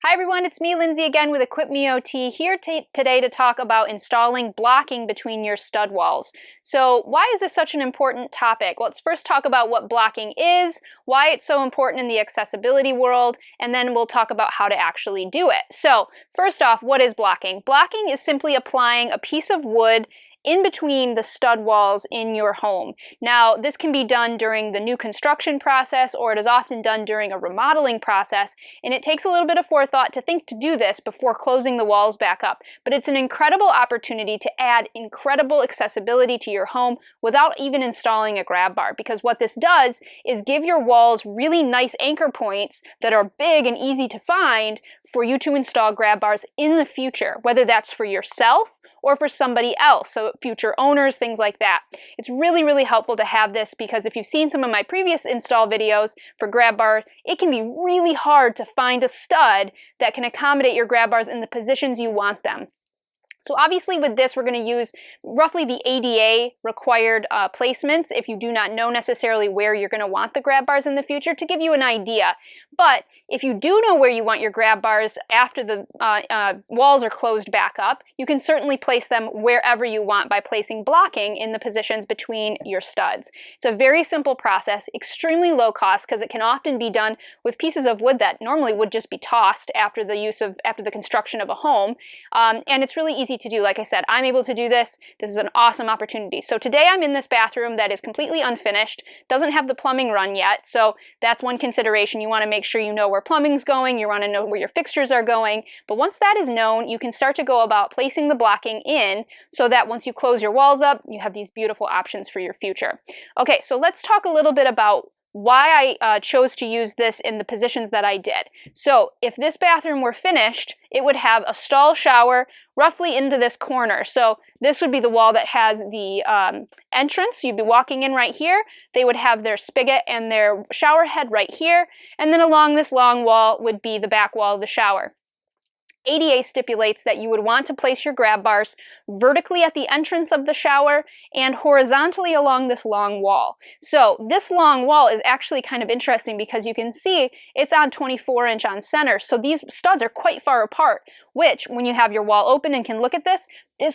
Hi everyone, it's me, Lindsay, again with EquipMeOT, here today to talk about installing blocking between your stud walls. So why is this such an important topic? Let's first talk about what blocking is, why it's so important in the accessibility world, and then we'll talk about how to actually do it. So first off, what is blocking? Blocking is simply applying a piece of wood in between the stud walls in your home. Now, this can be done during the new construction process, or it is often done during a remodeling process, and it takes a little bit of forethought to think to do this before closing the walls back up. But it's an incredible opportunity to add incredible accessibility to your home without even installing a grab bar, because what this does is give your walls really nice anchor points that are big and easy to find for you to install grab bars in the future, whether that's for yourself or for somebody else, so future owners, things like that. It's really, really helpful to have this because if you've seen some of my previous install videos for grab bars, it can be really hard to find a stud that can accommodate your grab bars in the positions you want them. So obviously with this, we're going to use roughly the ADA required placements if you do not know necessarily where you're going to want the grab bars in the future, to give you an idea. But if you do know where you want your grab bars after the walls are closed back up, you can certainly place them wherever you want by placing blocking in the positions between your studs. It's a very simple process, extremely low cost because it can often be done with pieces of wood that normally would just be tossed after the construction of a home, and it's really easy to do. Like I said, I'm able to do this. This is an awesome opportunity. So today I'm in this bathroom that is completely unfinished, doesn't have the plumbing run yet, so that's one consideration. You want to make sure you know where plumbing's going, you want to know where your fixtures are going, but once that is known, you can start to go about placing the blocking in so that once you close your walls up, you have these beautiful options for your future. Okay, so let's talk a little bit about why I chose to use this in the positions that I did. So if this bathroom were finished, it would have a stall shower roughly into this corner. So this would be the wall that has the entrance. You'd be walking in right here. They would have their spigot and their shower head right here. And then along this long wall would be the back wall of the shower. ADA stipulates that you would want to place your grab bars vertically at the entrance of the shower and horizontally along this long wall. So this long wall is actually kind of interesting because you can see it's on 24-inch on center. So these studs are quite far apart, which when you have your wall open and can look at this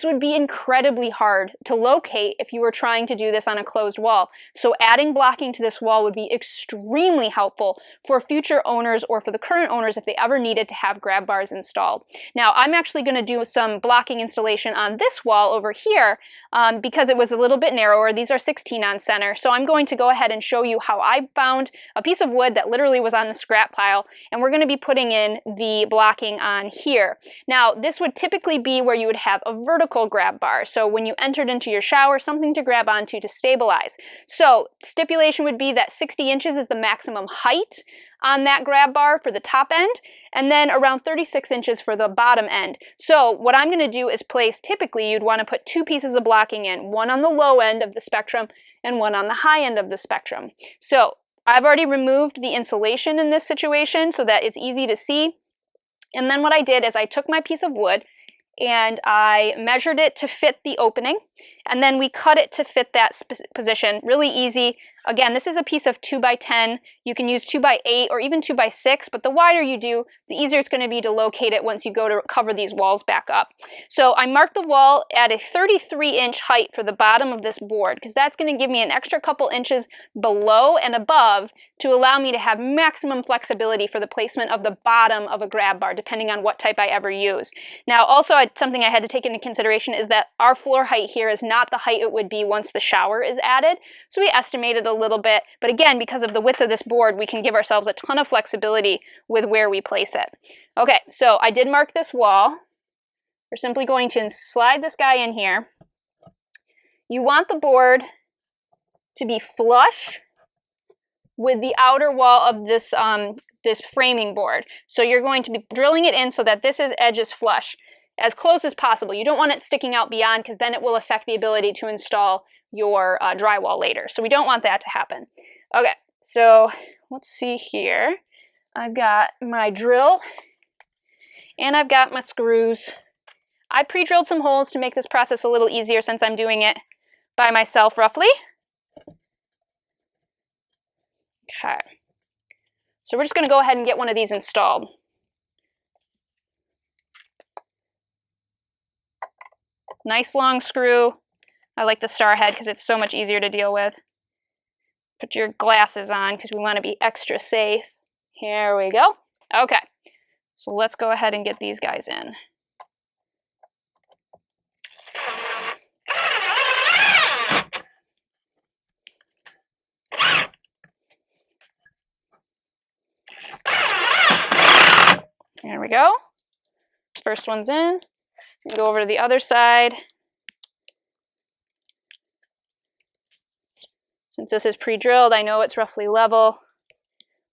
would be incredibly hard to locate if you were trying to do this on a closed wall. So adding blocking to this wall would be extremely helpful for future owners or for the current owners if they ever needed to have grab bars installed. Now, I'm actually going to do some blocking installation on this wall over here because it was a little bit narrower. These are 16 on center. So I'm going to go ahead and show you how I found a piece of wood that literally was on the scrap pile, and we're going to be putting in the blocking on here. Now, this would typically be where you would have a vertical grab bar. So when you entered into your shower, something to grab onto to stabilize. So stipulation would be that 60 inches is the maximum height on that grab bar for the top end, and then around 36 inches for the bottom end. So what I'm going to do is place, typically you'd want to put two pieces of blocking in, one on the low end of the spectrum and one on the high end of the spectrum. So I've already removed the insulation in this situation so that it's easy to see. And then what I did is I took my piece of wood and I measured it to fit the opening, and then we cut it to fit that position. Really easy. Again, this is a piece of 2x10. You can use 2x8 or even 2x6, but the wider you do, the easier it's going to be to locate it once you go to cover these walls back up. So I marked the wall at a 33-inch height for the bottom of this board, because that's going to give me an extra couple inches below and above to allow me to have maximum flexibility for the placement of the bottom of a grab bar, depending on what type I ever use. Now, also something I had to take into consideration is that our floor height here is not the height it would be once the shower is added. So we estimated a little bit, but again, because of the width of this board, we can give ourselves a ton of flexibility with where we place it. Okay, so I did mark this wall. We're simply going to slide this guy in here. You want the board to be flush with the outer wall of this, this framing board. So you're going to be drilling it in so that this edge is flush, as close as possible. You don't want it sticking out beyond, because then it will affect the ability to install your drywall later. So we don't want that to happen. Okay, so let's see here. I've got my drill and I've got my screws. I pre-drilled some holes to make this process a little easier since I'm doing it by myself roughly. Okay, so we're just going to go ahead and get one of these installed. Nice long screw. I like the star head because it's so much easier to deal with. Put your glasses on because we want to be extra safe. Here we go. Okay, so let's go ahead and get these guys in. There we go. First one's in. Go over to the other side. Since this is pre-drilled, I know it's roughly level.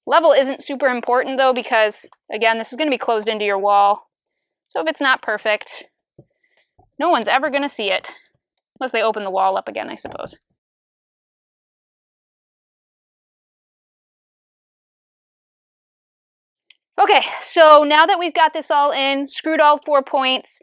Level isn't super important though because, again, this is going to be closed into your wall. So if it's not perfect, no one's ever going to see it. Unless they open the wall up again, I suppose. Okay, so now that we've got this all in, screwed all 4 points,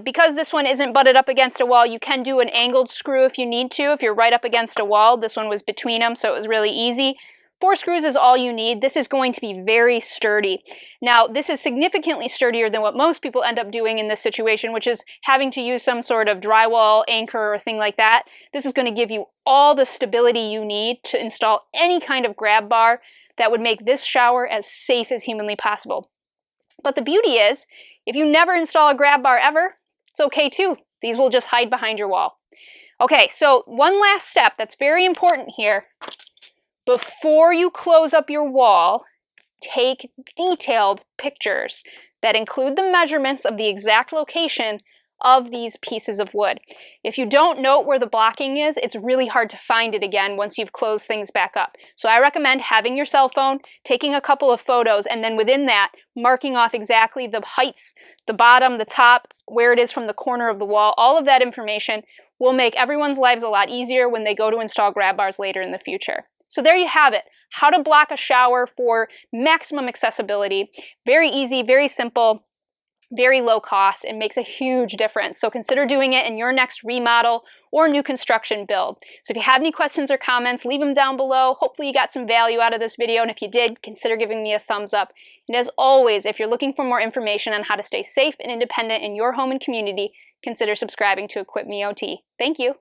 because this one isn't butted up against a wall, you can do an angled screw if you need to, if you're right up against a wall. This one was between them, so it was really easy. 4 screws is all you need. This is going to be very sturdy. Now, this is significantly sturdier than what most people end up doing in this situation, which is having to use some sort of drywall anchor or thing like that. This is going to give you all the stability you need to install any kind of grab bar that would make this shower as safe as humanly possible. But the beauty is, if you never install a grab bar ever, it's okay too. These will just hide behind your wall. Okay, so one last step that's very important here. Before you close up your wall, take detailed pictures that include the measurements of the exact location of these pieces of wood. If you don't note where the blocking is, it's really hard to find it again once you've closed things back up. So I recommend having your cell phone, taking a couple of photos, and then within that, marking off exactly the heights, the bottom, the top, where it is from the corner of the wall. All of that information will make everyone's lives a lot easier when they go to install grab bars later in the future. So there you have it, how to block a shower for maximum accessibility. Very easy, very simple, very low cost, and makes a huge difference. So consider doing it in your next remodel or new construction build. So if you have any questions or comments, leave them down below. Hopefully you got some value out of this video, and if you did, consider giving me a thumbs up. And as always, if you're looking for more information on how to stay safe and independent in your home and community, consider subscribing to EquipMeOT. Thank you.